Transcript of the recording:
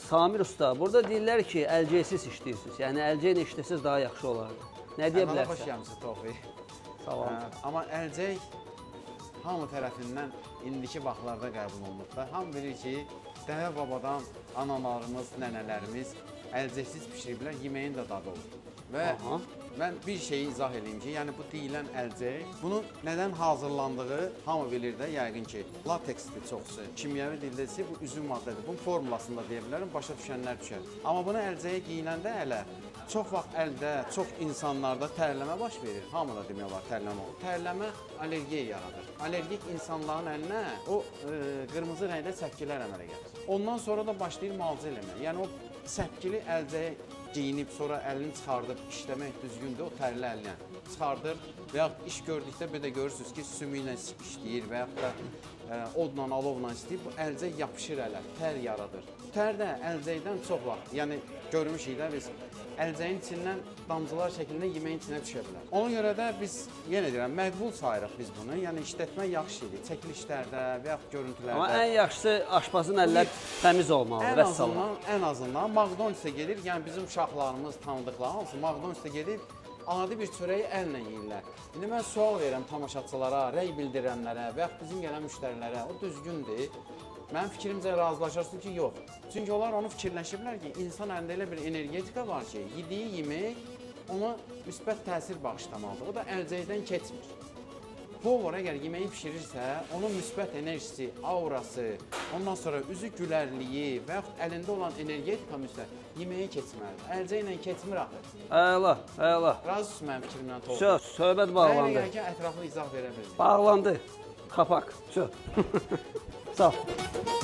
Samir usta, burada deyirlər ki, əlcəksiz işləyirsiniz. Yəni əlcə ilə işləsəz daha yaxşı olardı. Nə deyə Xoş bilərsən? gəlmisiniz Tofiq. Salam. Amma əlcək hamı tərəfindən indiki vaxtlarda qəbul olunub da. Hamı bilir ki, dəvə babadan analarımız, nənələrimiz əlcəksiz pişiriblər, yeməyin də dadı olur. Və mən bir şeyi izah edeyim ki, yəni bu deyilən əlcək, bunun nədən hazırlandığı hamı bilir də, yəqin ki, lateksdir çoxsu, kimyəvi dildəsi bu üzüm maddədir. Bunun formulasını da deyə bilərəm, başa düşənlər düşər. Amma bunu əlcəyə giyinəndə hələ çox vaxt əldə, çox insanlarda tərləmə baş verir. Hamı da demək olar tərləmə olur. Tərləmə allergiya yaradır. Allergik insanların əlinə o qırmızı rəngdə səpkilər əmələ gəlir. Ondan sonra da başlayır müalicə eləmək. Yəni o səpkili əlcəyə geyinib, sonra əlini çıxardıb işləmək düzgündür, o tərli əllə çıxardır və yaxud iş gördükdə bir də görürsünüz ki, sümü ilə işləyir və yaxud da odla, alovla işləyir, bu əlcək yapışır ələ, tər yaradır. Tər də əlcəkdən çox vaxt, yəni görmüşük də biz, əlcəyin içindən damcılar şəklində yeməyin içinə düşə bilər. Ona görə də biz, yenə deyirəm, məqbul sayırıq biz bunu, yəni işlətmək yaxşı şeydir, çəkilişlərdə və yaxud görüntülərdə. Amma ən yaxşısı aşpazın əllər təmiz olmalıdır, vəssalam. Ən azından McDonald's-ə gedir, yəni bizim uşaqlarımız, tanıdıqları hansı McDonald's-ə gedib, adi bir çörəyi əllə yeyirlər. İndi mən sual verirəm tamaşaçılara, rəy bildirənlərə və yaxud bizim gələn müştərilərə, o düzgündür. Mənim fikrimcə razılaşırsın ki, yox. Çünki onlar onu fikirləşiblər ki, insan əlində elə bir energetika var ki, yediyi yemək ona müsbət təsir bağışlamalıdır. O da əlcəkdən keçmir. Povor əgər yeməyi pişirirsə, onun müsbət enerjisi, aurası, ondan sonra üzü gülərliyi və yaxud əlində olan energetika müsbət yeməyə keçməlidir. Əlcək ilə keçmir axı. Əla, əla. Razısın mənim fikrimlə Tofiq. Söhbət bağlandı. Əgər ki, ətraflı izah verə biliriz. Bağlandı. Kapak. Sağ ol.